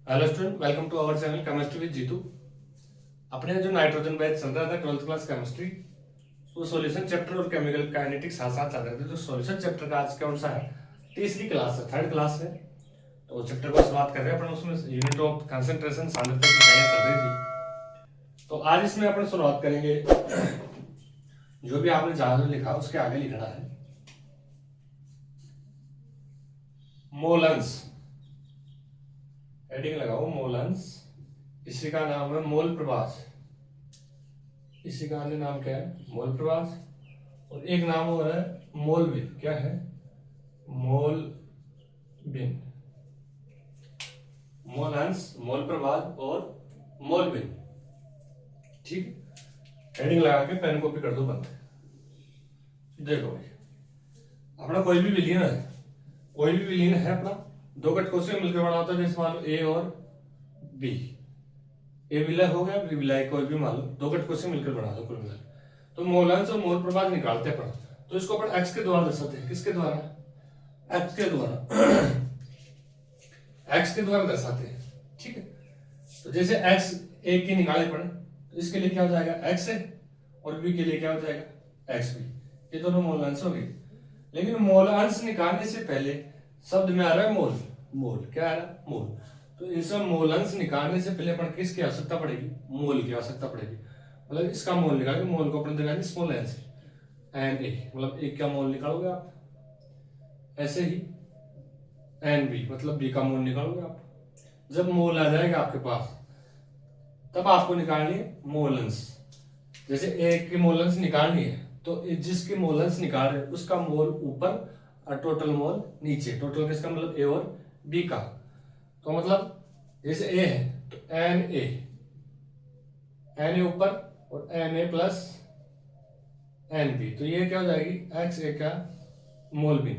Hello student, welcome to our channel chemistry with Jeetu. अपने जो nitrogen batch चल रहा था 12th क्लास केमिस्ट्री, वो सॉल्यूशन चैप्टर और केमिकल काइनेटिक्स साथ साथ चल रहे थे। तो सॉल्यूशन चैप्टर का आज कौन सा है? तीसरी क्लास है, थर्ड क्लास है। तो चैप्टर को शुरुआत कर रहे हैं अपन। उसमें यूनिट ऑफ कंसंट्रेशन सांद्रता की इकाइयां चल रही थी। तो आज इसमें अपन शुरुआत करेंगे। जो भी आपने जहां जो लिखा उसके आगे लिखना है मोलन्स। हेडिंग लगाओ मोलन्स। इसी का नाम है मोल प्रवास। इसी का अन्य नाम क्या है? मोल प्रवास। और एक नाम और है मोल बिन। क्या है? मोल बिन। मोल अंश, मोल प्रवास और मोल बिन। ठीक, हेडिंग लगा के पेन कॉपी कर दो बंद। देखो भाई, अपना कोई भी विलीन है, कोई भी विलीन है अपना, दो घटकों से मिलकर बना होता है। जैसे मान लो ए और बी। ए विलय हो गया, बी विलय, कोई भी मान लो दो घटकों से मिलकर बना दो कुल मिलाकर। तो मोलांश और मोल प्रभाव निकालते हैं अपन। तो इसको अपन एक्स के द्वारा दर्शाते हैं। किसके द्वारा? एक्स के द्वारा। एक्स के द्वारा दर्शाते हैं। ठीक है, तो जैसे एक्स ए की निकाले पड़े तो इसके लिए क्या हो जाएगा? एक्स है, और बी के लिए क्या हो जाएगा? X B. ये दोनों मोलांश हो गए। लेकिन मोलांश निकालने से पहले शब्द में आ रहा है मोल। मोल क्या आ रहा है? मोल। तो इस मोलांश निकालने से पहले अपन किसकी आवश्यकता पड़ेगी? मोल की आवश्यकता पड़ेगी। मतलब इसका मोल निकाल, मोल को अपन दिखाएंगे स्मॉल एन से, एन ए, मतलब एक का मोल निकालोगे आप। ऐसे ही एन बी, मतलब बी का मोल निकालोगे आप। जब मोल आ जाएगा आपके पास तब आपको निकालनी है मोलंस। जैसे ए की मोलंस निकालनी है तो जिसके मोलंस निकाल रहे उसका मोल ऊपर और टोटल मोल नीचे। टोटल किसका? मतलब ए और बी का। तो मतलब जैसे ए है तो एन ए ऊपर और N A plus N B. तो ये क्या हो जाएगी? एक्स ए का मोल बी।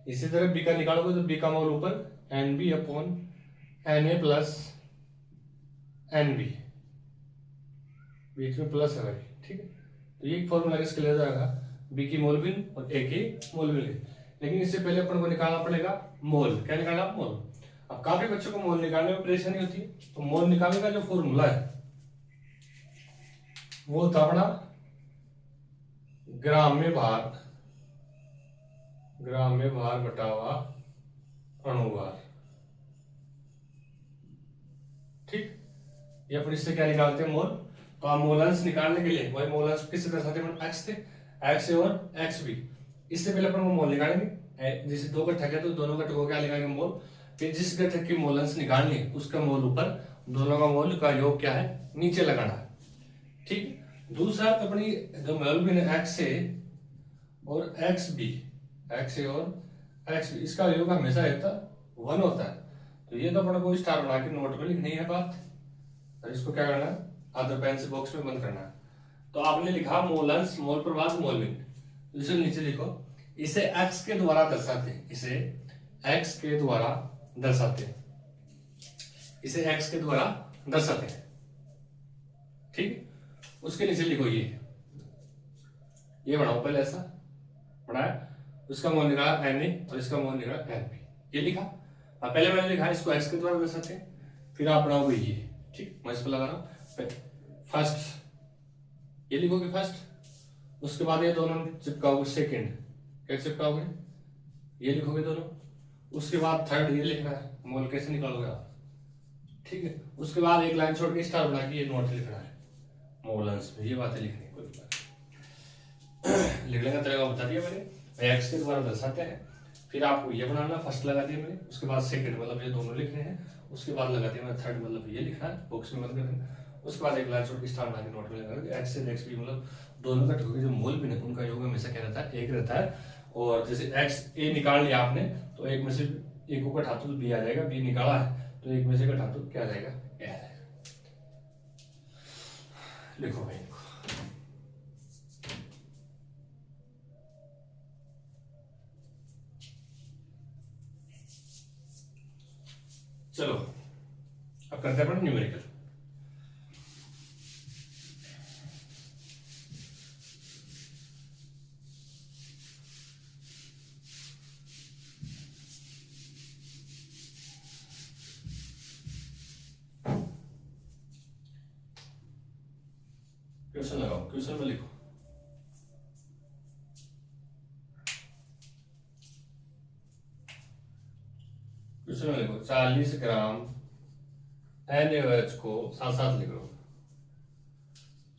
इसी तरह बी का निकालोगे तो बी का मोल ऊपर N B upon N A plus N B, बीच में प्लस है भाई। ठीक है, तो ये फॉर्मूला किसके लिए जाएगा? बी की मोल बिन और ए की मोल बिन। लेकिन इससे पहले अपन को निकालना पड़ेगा मोल। क्या निकालना? मोल। अब काफी बच्चों को मोल निकालने में परेशानी होती है, तो मोल निकालने का जो फॉर्मूला है वो होता अपना ग्राम में भार, ग्राम में भार बटा हुआ अणुभार। ठीक, ये अपन इससे क्या निकालते हैं? मोल। तो आप मोलांश निकालने के लिए वही मोलांश किससे दर्शाते हैं? एक्स थे, एक्स और एक्स बी। इससे पहले अपन वो मोल निकालेंगे। जैसे दो घटक है तो दोनों घटकों को क्या लिखाएंगे? मोल। फिर जिस घटक की मोलांश निकालनी है उसका मोल ऊपर, दोनों का मोल का योग क्या है? नीचे लगाना है। ठीक, दूसरा अपनी जो मोल भी है एक्स ए और एक्स बी, एक्स ए और एक्स बी, इसका योग हमेशा रहता 1 होता है। तो ये तो अपने को स्टार बना के नोट में लिखनी है बात। और इसको क्या करना है? अदर पेन से बॉक्स में बंद करना है। तो आपने लिखा मोलंस, मोल प्रभाव, मोलविन। इसे नीचे लिखो। इसे एक्स के द्वारा दर्शाते हैं। इसे एक्स के द्वारा दर्शाते हैं। इसे एक्स के द्वारा दर्शाते हैं। ठीक, उसके नीचे लिखो ये बनाओ। पहले ऐसा बनाया, उसका मोल निकाला एन ए और इसका मोल निकाला एन बी। ये लिखा। अब पहले मैंने लिखा इसको एक्स के द्वारा दर्शाते हैं, फिर आप बनाओगे ये। ठीक, मैं इस पर लगा रहा हूं। फर्स्ट ये लिखोगे फर्स्ट, उसके बाद ये दोनों चिपकाओगे सेकंड। क्या चिपकाओगे? ये लिखोगे दोनों। उसके बाद थर्ड ये लिखना है, मोल कैसे निकालोगे आप। ठीक है, उसके बाद एक लाइन छोड़ के स्टार बना के ये नोट लिखना है मोलंस में। ये बातें लिखनी है, कोई बात लिख लेंगे। तरह बता दिया मैंने, एक्स के द्वारा दर्शाते हैं। फिर आपको ये बनाना, फर्स्ट लगा दिया मैंने, उसके बाद सेकंड, मतलब ये दोनों लिखने हैं। उसके बाद लगा दिया मैंने थर्ड, मतलब ये लिखना है, बॉक्स में बंद कर देना। उसके बाद एक लाइन छोड़ के स्टार बना के नोट में लगा एक्स से एक्स बी, मतलब दोनों घटकों के जो मोल भी है उनका योग हमेशा क्या रहता है? एक रहता है। और जैसे एक्स ए निकाल लिया आपने तो एक में से एक को घटा तो बी आ जाएगा, बी निकाला है तो एक में से घटा तो क्या आ जाएगा? ए आ जाएगा। लिखो भाई। चलो अब करते हैं अपन न्यूमेरिकल। क्वेश्चन लगाओ, क्वेश्चन में लिखो। क्वेश्चन में लिखो 40 ग्राम NaOH को साथ साथ लिख लो।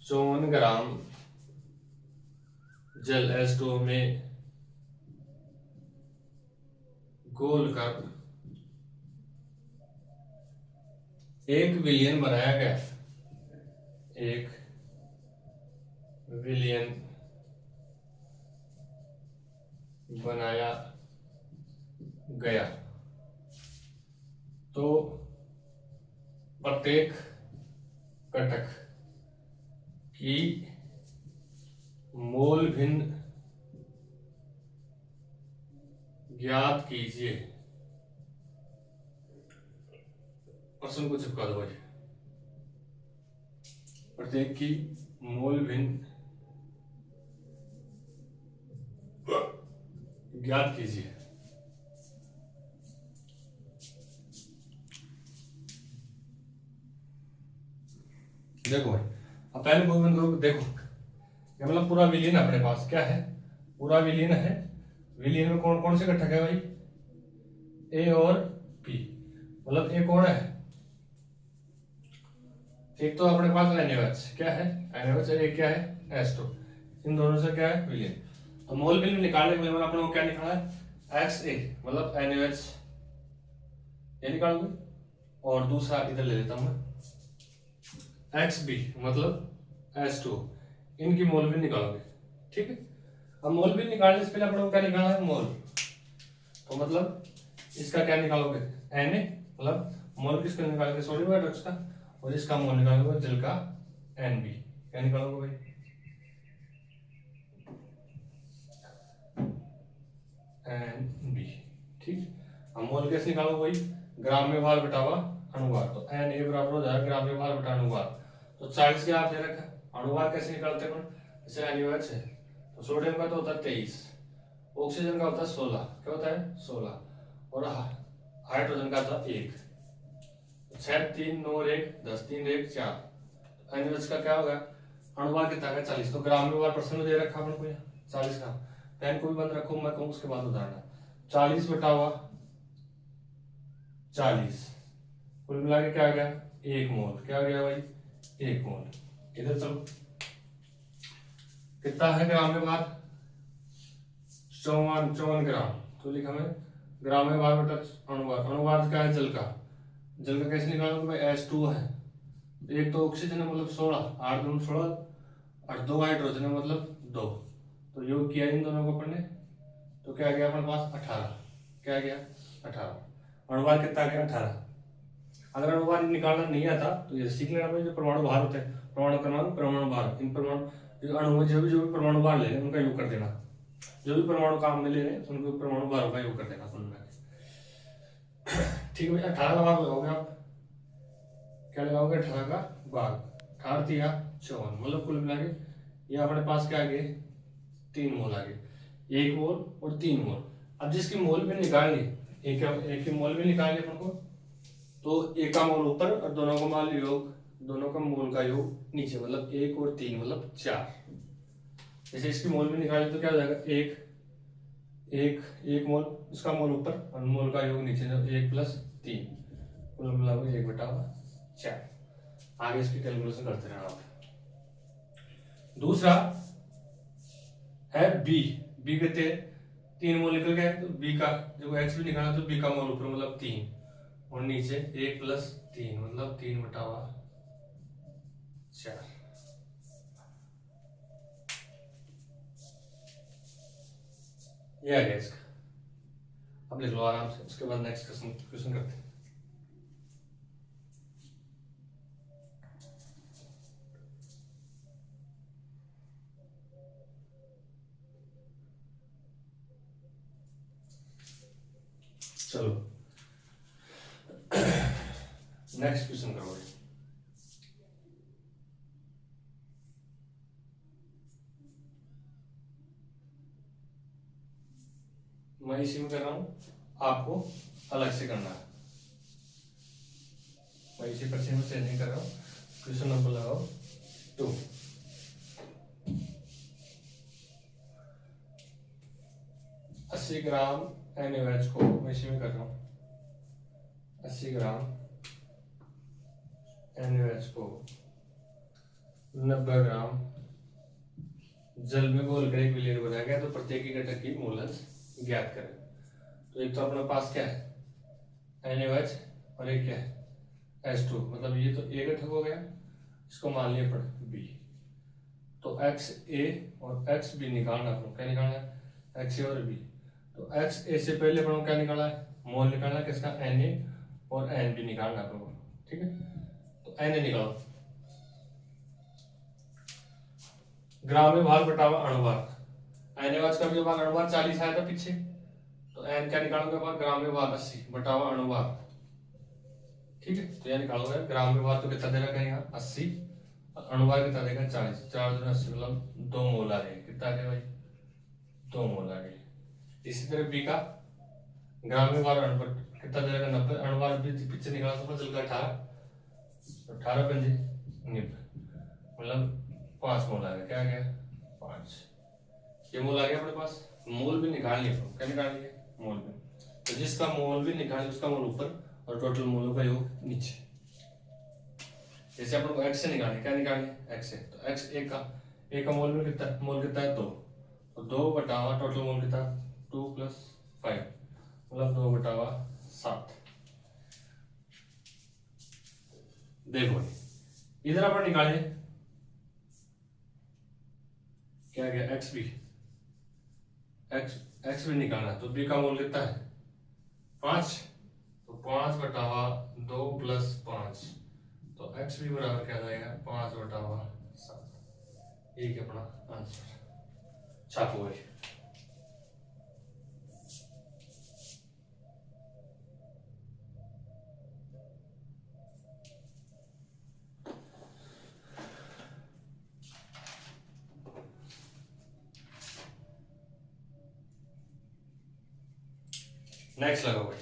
54 ग्राम जल H2O में घोल कर 1 विलियन बनाया गया। 1 विलियन बनाया गया तो प्रत्येक घटक की मोल भिन्न ज्ञात कीजिए। प्रश्न को चिपका दो भाई। प्रत्येक की मोल भिन्न ज्ञात कीजिए। देखो भाई, अब पहले कोई बंद करो। देखो क्या मतलब पूरा विलियन अपने पास क्या है, पूरा विलियन है। विलियन में कौन कौन से घटक है भाई, ए और पी। मतलब ए कौन है, एक तो अपने पास NaOH क्या है, NaOH, एक क्या है H2। इन दोनों से क्या है विलियन। तो मोल भिन्न निकालने के लिए मतलब अपने को क्या निकाला है, XA मतलब NaOH ये निकालोगे, और दूसरा इधर ले लेता हूं मैं XB मतलब H2, इनकी मोल भिन्न निकालोगे। ठीक है, अब मोल भिन्न निकालने से पहले अपने को क्या निकालना है, मोल। तो मतलब इसका क्या निकालोगे, Na मतलब मोल किसका निकालोगे, सोडियम हाइड्रोक्साइड का, और इसका मोल निकालोगे जल का Nb। क्या निकालोगे भाई, Nb। ठीक, अब मोल कैसे निकालोगे भाई, ग्राम में भार बटा हुआ अनुभार। तो Na बराबर हो जाएगा ग्राम में भार बटा अनुभार। तो 40 के आप दे रखा, अनुभार कैसे निकालते हैं, जैसे NaOH है तो सोडियम का तो होता है 23, ऑक्सीजन का होता है 16, क्या होता है 16, और हाइड्रोजन का था 1। 6 3 9 1 10 3 1 4। NaOH का क्या होगा, अनुभार कितना है 40। तो ग्राम में भार प्रश्न में दे रखा अपन को 40 ग्राम। पेन को भी बंद रखो, मैं कहूँ उसके बाद उदाहरण। 40 बटा हुआ 40, कुल मिला के क्या आ गया 1 मोल। क्या आ गया भाई 1 मोल। इधर चलो, कितना है ग्राम में भार, 54 ग्राम। तो लिखा मैं ग्राम में भार बटा अनुभार। अनुभार क्या है, जल का। जल का कैसे निकालोगे भाई, H2 है, एक तो ऑक्सीजन है मतलब 16, 8 दूनी 16, और 2 हाइड्रोजन है मतलब 2। तो योग किया इन दोनों को अपन ने, तो क्या गया अपने पास 18। क्या गया 18। अनुभार कितना गया 18। अगर अनुभार निकालना नहीं आता तो ये सीख लेना भाई, जो परमाणु भार होते हैं, परमाणु क्रमांक परमाणु भार, इन परमाणु जो अणु में जो भी परमाणु भार ले रहे हैं उनका योग कर देना। जो भी परमाणु काम में ले रहे हैं उनको परमाणु भारों का योग कर देना कुल मिला के। ठीक है भाई, 18 का भाग लगाओगे आप, क्या लगाओगे 18 का भाग, 18 या 54, मतलब कुल मिला के ये अपने पास क्या आ गए 3 मोल आ गए, 1 मोल और 3 मोल। अब जिसकी मोल भी निकालनी, एक की मोल भी निकालनी अपन को, तो एक का मोल ऊपर और दोनों का मोल योग, दोनों का मोल का योग नीचे, मतलब 1 और 3 मतलब 4। जैसे इसकी मोल भी निकाले तो क्या हो जाएगा, एक मोल, इसका मोल ऊपर और मोल का योग नीचे, 1 + 3 कुल मिला 1/4। आगे इसकी कैलकुलेशन करते रहना आप। दूसरा है बी कहते हैं 3 मोल निकल गए, तो बी का जो H भी निकाला तो बी का मोल ऊपर मतलब 3 और नीचे 1 + 3 मतलब 3/4। ये आ गया इसका। अब लिख लो आराम से, उसके बाद नेक्स्ट क्वेश्चन करते हैं। चलो नेक्स्ट क्वेश्चन करो। मैं इसी में कर रहा हूं, आपको अलग से करना है। मैं इसी पर्चे में चेंज नहीं कर रहा हूं। क्वेश्चन नंबर लगाओ 2। 80 ग्राम NaOH को मैं इसी में कर रहा हूँ, 80 ग्राम NaOH को 90 ग्राम जल में घोल कर एक विलयन बनाया गया, तो प्रत्येक घटक की मोलस ज्ञात करें। तो एक तो अपने पास क्या है NaOH और एक क्या है H2, मतलब ये तो A घटक हो गया, इसको मान लिया पर B। तो XA और XB निकालना अपन, क्या निकालना है XA और B। तो XA से पहले अपन क्या निकाला है मोल निकालना है किसका Na और NB निकालना अपन को, ठीक है। तो Na निकालो, ग्राम में भार बटा अणुभार, NaOH का भी भाग अणुभार 40 आया था पीछे, तो N क्या निकालोगे भाग ग्राम में भार 80 बटा अणुभार, ठीक है। तो यह निकालोगे ग्राम में भार तो कितना दे रखा है यहाँ 80, अणुभार कितना देगा 40, 4 दूनी 80 मतलब 2 मोल आ गए, कितना आ गया भाई 2 मोल आ गए। इसी तरह बी का ग्राम में भार अणुभार कितना दे रखा 90, अणुभार भी पीछे निकाला तो चल गया 18, 18 पंजे 90 मतलब 5 मोल आ गया, क्या आ गया 5, ये मोल आ गया अपने पास। मोल भी निकाल लिया, क्या निकाल लिया मोल भी, तो जिसका मोल भी निकाल उसका मोल ऊपर और टोटल मोलों का योग नीचे। जैसे अपन को x से निकालने, क्या निकालने x से, तो x एक का मोल में कितना है 2, तो 2 बटावा टोटल मोल कितना 2 + 5 मतलब 2 बटावा 7। देखो इधर अपन निकाले क्या गया x भी निकालना, तो b का मोल कितना है 5, तो 5 बटावा 2 + 5, तो x भी बराबर क्या जाएगा 5 बटावा 7। एक अपना आंसर छापो भाई। नेक्स्ट लगाओ भाई,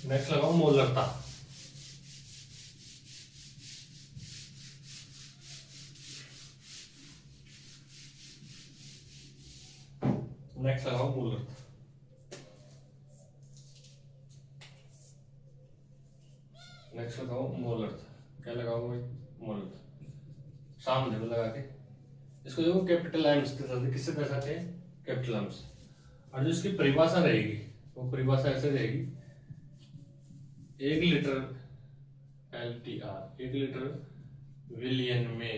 नेक्स्ट लगाओ मोलरता। नेक्स्ट लगाओ मोलरता, नेक्स्ट लगाओ मोलरता। क्या लगाओ भाई मोलरता, सामने में लगा के इसको देखो कैपिटल एम्स के साथ किससे दर्शाते हैं कैपिटल एम्स, और जो इसकी परिभाषा रहेगी वो परिभाषा ऐसे रहेगी 1 लीटर LTR 1 लीटर विलियन में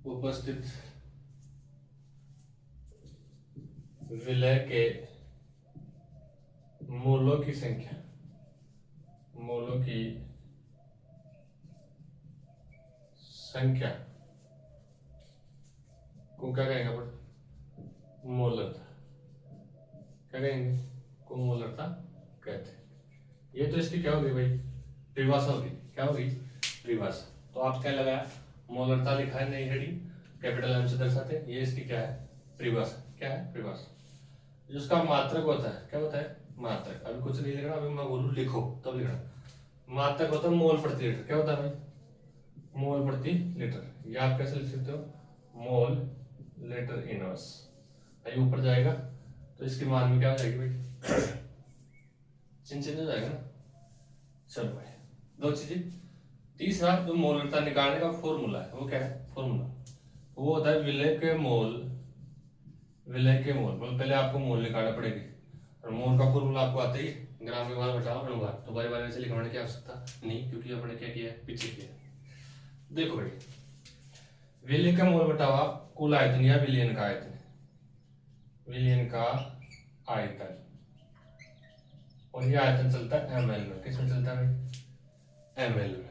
उपस्थित विलय के मोलों की संख्या, मोलों की संख्या को क्या कहेंगे अपन मोलरता, क्या कहेंगे को मोलरता कहते हैं। ये तो इसकी क्या होगी भाई परिभाषा होगी, क्या होगी परिभाषा। तो आप क्या लगाया मोलरता लिखा है नहीं हेडिंग कैपिटल एम से दर्शाते हैं, ये इसकी क्या है परिभाषा, क्या है परिभाषा। जिसका मात्रक होता है क्या होता है मात्रक, अभी कुछ नहीं लिखना, अभी मैं बोलूं लिखो तब लिखना। मात्रक होता है मोल प्रति लीटर, क्या होता है भाई मोल प्रति लीटर, ये आप कैसे लिख सकते हो मोल लीटर इनवर्स, भाई ऊपर जाएगा तो इसकी मान में क्या हो जाएगी भाई चिन्ह हो जाएगा ना। चलो भाई दो चीजें, तीसरा जो मोलरता निकालने का फॉर्मूला है वो क्या है फॉर्मूला, वो होता है विलय के मोल, विलय के मोल मतलब पहले आपको मोल निकालना पड़ेगी, और मोल का फॉर्मूला आपको आता ही ग्राम में भार बटा अणुभार, तो बारी बारी से लिखवाने की आवश्यकता नहीं क्योंकि अपने क्या किया है पीछे किया है। देखो भाई विलय का मोल बटावा कुल आयतन या विलयन का आयतन, विलयन का आयतन, और ये आयतन चलता है ml में, किसमें चलता है भाई ml में,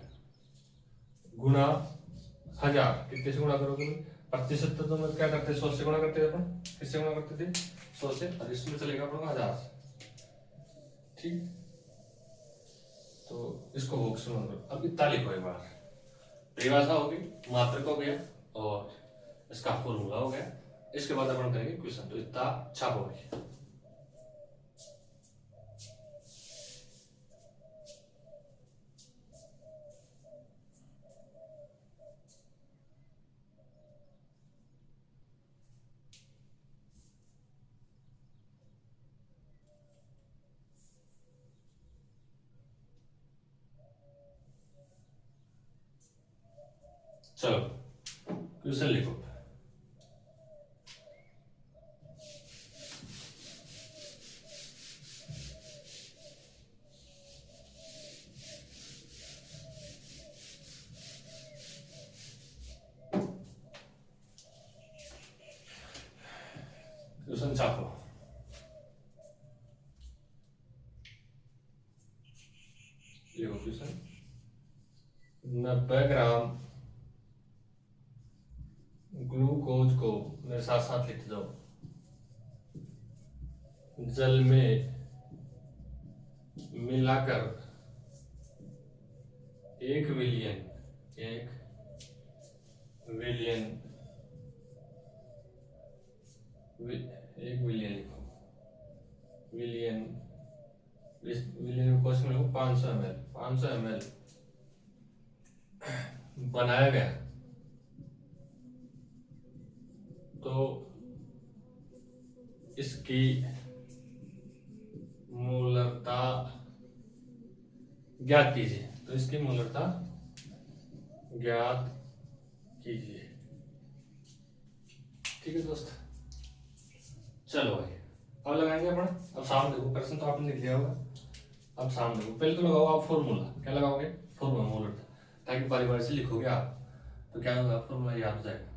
गुणा 1000, कितने से गुणा करोगे भाई प्रतिशत, तो तुम क्या करते 100 से गुणा करते थे अपन, किससे गुणा करते थे 100 से, और इसमें चलेगा अपन 1000 से, ठीक। तो इसको बॉक्स में करो, अब इतना लिखो एक बार, परिभाषा होगी मात्रक हो गया और इसका फॉर्मूला हो गया, इसके बाद अपन करेंगे क्वेश्चन, तो इतना छापो भाई। चलो क्वेश्चन लिखो। क्वेश्चन छापो। लिखो क्वेश्चन। 90 ग्राम ग्लूकोज को मेरे साथ साथ लिख दो। जल में मिलाकर 1 विलियन लिखो। विलियन क्वेश्चन में लिखो 500 ml बनाया गया तो इसकी मोलरता ज्ञात कीजिए। तो इसकी मोलरता ज्ञात कीजिए। ठीक है दोस्त, चलो भाई अब लगाएंगे अपन। अब सामने देखो, प्रश्न तो आपने लिख लिया होगा। अब सामने देखो, पहले तो लगाओ आप फॉर्मूला। क्या लगाओगे? फॉर्मूला मोलरता, ताकि बारी बारी से लिखोगे आप तो क्या होगा, फॉर्मूला याद हो जाएगा।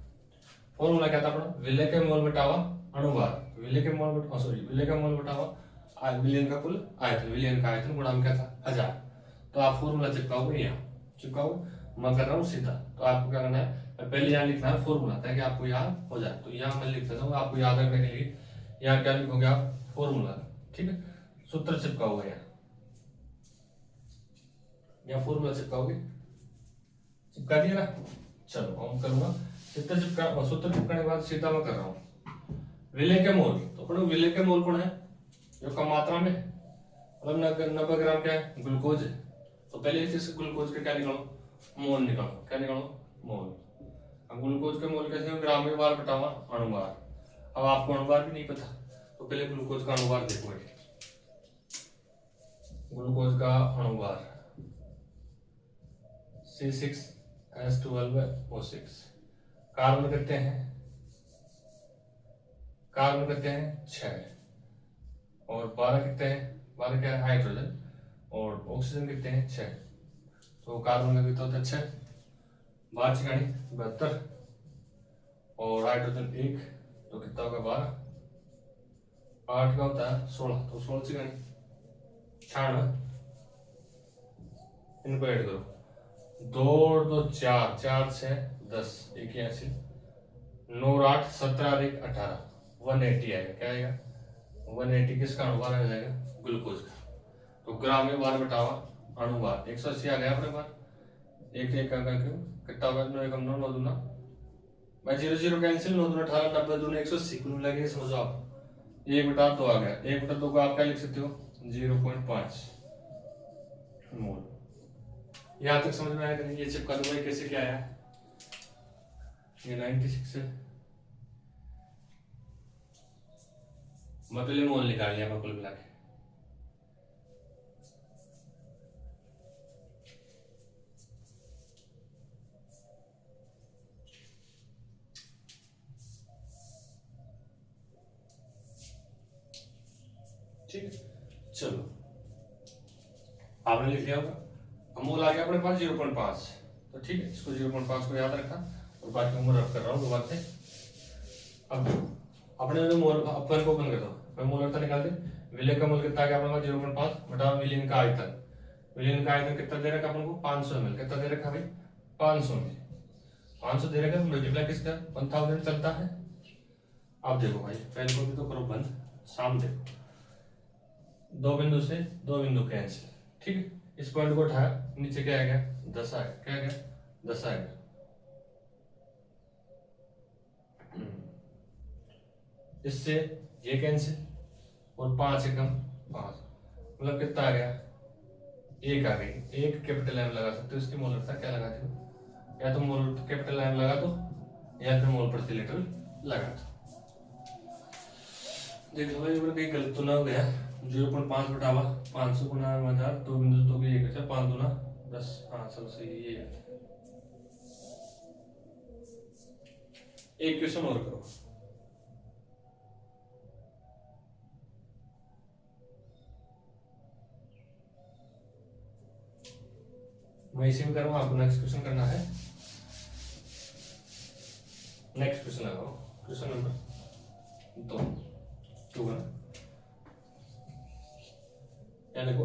फॉर्मूला क्या था अपना? विलय के मोल बटावा अणुभार। विलय के मोल बटावा विलयन का कुल आयतन। विलयन का आयतन गुणा में क्या था? 1000। तो आप फॉर्मूला चिपकाओगे, यहाँ चिपकाओ। मैं कर रहा हूँ सीधा, तो आपको क्या करना है, पहले यहाँ लिखना है फॉर्मूला, ताकि आपको याद हो जाए। तो यहाँ मैं लिख देता हूँ आपको याद रखने के लिए। यहाँ क्या लिखोगे आप? फॉर्मूला। ठीक है, सूत्र चिपकाओगे यहाँ फॉर्मूला चिपकाओगे। चिपका दिया ना? चलो हम करूंगा सूत्र चिपकाने के बाद सीधा मैं कर रहा हूँ विलय के मोल। तो अपने विलय के मोल कौन है? जो कम मात्रा में, मतलब 90 ग्राम क्या है? ग्लूकोज है। तो पहले इस ग्लूकोज के क्या निकालो? मोल निकालो। क्या निकालो? मोल। अब ग्लूकोज के मोल कैसे? ग्राम में बार बटावा अणुभार। अब आपको अणुभार भी नहीं पता, तो पहले ग्लूकोज का अणुभार देखो। ग्लूकोज का अणुभार C6H12O6। कार्बन कितने हैं? कार्बन कितने हैं? 6। और 12 कितने हैं? 12 क्या है? हाइड्रोजन। और ऑक्सीजन कितने हैं? 6। तो कार्बन का कितना होता है? 6। 12 छियाणी 72। और हाइड्रोजन 1, तो कितना होगा? 12। 8 का होता है 16, तो 16 छियाणी 96। इनको ऐड करो। 2 और 2 4, 4 6 10, 81। 9 और 8 17 और 1 18, 180 आएगा। क्या आएगा? 180 किसका अणुभार आ जाएगा? ग्लूकोज का। तो ग्राम में बार बटावा अणुभार 180 आ गया अपने पास। एक एक का क्यों कितना होगा? 9 एकम 9, 9 दूना भाई 0 0 कैंसिल। 9 दूना 18, 90 दूना 180। कुल मिला के समझो आप 1/2 आ गया। 1/2 को आप क्या लिख सकते हो? 0.5 मोल। यहां तक समझ में आया कि नहीं? ये चिपका दो भाई। कैसे क्या आया? ये 96 है। मैं पहले मोल निकाल लिया कुल मिला के। ठीक है, चलो आपने लिख लिया होगा। मोल आ गया अपने पास 0.5। तो ठीक है, इसको 0.5 को याद रखा और बाकी मैं रफ कर रहा हूँ दोबारा से। अब अपने मोल अपन को ओपन कर दो। मैं मोलरता निकाल दे। विलय का मोल कितना आ गया अपने पास? 0.5 बटा विलयन का आयतन। विलयन का आयतन कितना दे रखा अपन को? 500 ml। कितना दे रखा भाई? 500 ml। 500 दे रखा, मल्टीप्लाई किसका? 1000 चलता है। अब देखो भाई, पेन को भी तो करो बंद। सामने देखो, 2 बिंदु से 2 बिंदु कैंसिल। ठीक है, इस पॉइंट को उठाया, नीचे क्या आ गया? 10 आ गया। क्या आ गया? 10 आ गया। इससे ये कैंसिल और 5 एकम 5, मतलब कितना आ गया? 1 आ गई। 1 कैपिटल एम लगा सकते हो। इसकी मोलरता क्या लगाते हो? या तो मोल कैपिटल एम लगा दो या फिर मोल प्रति लीटर लगा दो। देखो भाई कहीं गलत तो ना हो गया। 0.5 बटावा 500 गुना 1000, 2 बिंदु 2 की 1 5 दूना 10। हाँ चलो सही है। एक क्वेश्चन और करो। मैं इसी में करूँ, आपको नेक्स्ट क्वेश्चन करना है। नेक्स्ट क्वेश्चन लगाओ, क्वेश्चन नंबर 2 है। क्या लिखो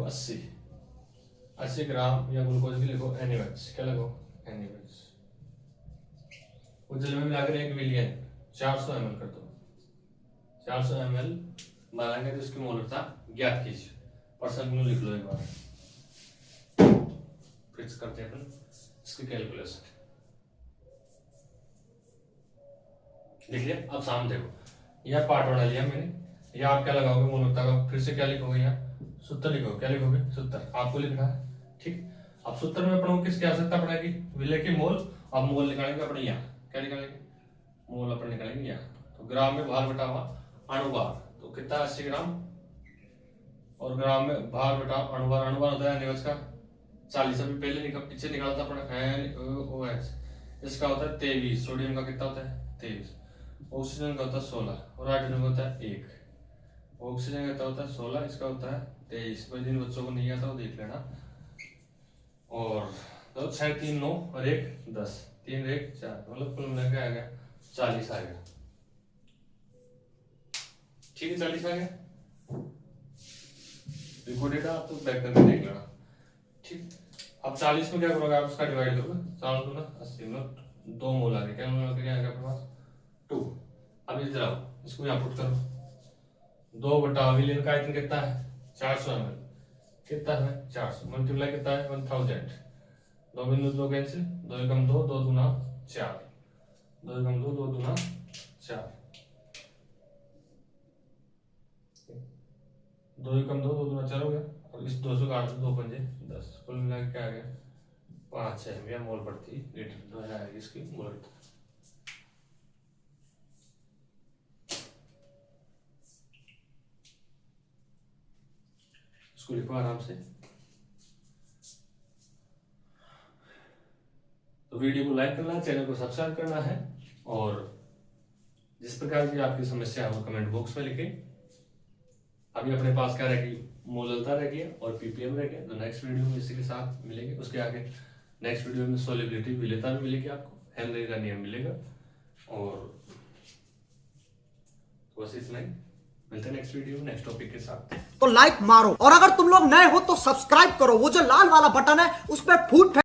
80 ग्राम या ग्लूकोज की लिखो NaOH। क्या लिखो NaOH। जल में मिलाकर 1 मिलियन 400 ml कर दो। 400 ml बनाएंगे तो इसकी मोलरता ज्ञात कीजिए। परसेंट में लिख लो एक बार, फिक्स करते हैं अपन इसकी कैलकुलेशन। देखिए अब सामने देखो, यह पार्ट बना लिया मैंने। यह आप क्या लगाओगे मोलरता का, फिर से क्या लिखोगे, यहाँ सूत्र लिखोगे। क्या लिखोगे? सूत्र आपको लिखना है, ठीक। अब सूत्र में अपनों किसकी आवश्यकता पड़ेगी? विलय की मोल। अब मोल निकालेंगे अपने यहाँ, क्या निकालेंगे? मोल अपन निकालेंगे यहाँ। तो ग्राम में भार बटा हुआ अणुभार, तो कितना 80 ग्राम, और ग्राम में भार बटा अणुभार। अणुभार होता है NaOH का 40। अभी पहले पीछे निकाला था अपना NaOH, इसका होता है 23। सोडियम का कितना होता है? 23। ऑक्सीजन का होता है 16 और हाइड्रोजन का होता है 1। ऑक्सीजन का होता है 16, इसका होता है 23। भाई जिन बच्चों को नहीं आता वो देख लेना। और तो 6 3 9 और 1 10, 3 1 4, मतलब कुल मिलाकर आ गया 40 आ गया। ठीक है, 40 आ गया। रिकॉर्डेड आप तो बैक करके देख लेना, ठीक। अब 40 में क्या करोगे आप? उसका डिवाइड करोगे। 4 दूना 80, मतलब 2 मोल आ गए। क्या मोल आ गया अपने पास? 2। अब इधर आओ, इसको यहाँ पुट करो। 2 बटा विलियन का आयतन कितना है? 400 ml। कितना है? 400 मल्टीप्लाई कितना है? 1000। 2 बिंदु 2 कैंसिल, 2 एकम 2, 2 दूना 4, 2 एकम 2, 2 दूना 4, 2 एकम 2, 2 दूना 4 हो गया। और इस 200 का 8 2 पंजे 10, कुल मिला के क्या आ गया? 5 है मोल प्रति लीटर। 2 आएगी इसकी मोलरता। इसको लिखो आराम से। तो वीडियो को लाइक करना है, चैनल को सब्सक्राइब करना है, और जिस प्रकार की आपकी समस्या है वो कमेंट बॉक्स में लिखें। अभी अपने पास क्या रहेगी? मोलरता रहेगी और ppm रहेगी। तो नेक्स्ट वीडियो में इसी के साथ मिलेंगे। उसके आगे नेक्स्ट वीडियो में सोलिबिलिटी विलेयता भी मिलेगी आपको, हेनरी का नियम मिलेगा। और बस इतना ही, मिलते हैं नेक्स्ट वीडियो नेक्स्ट टॉपिक के साथ। तो लाइक मारो, और अगर तुम लोग नए हो तो सब्सक्राइब करो। वो जो लाल वाला बटन है उस पर फूट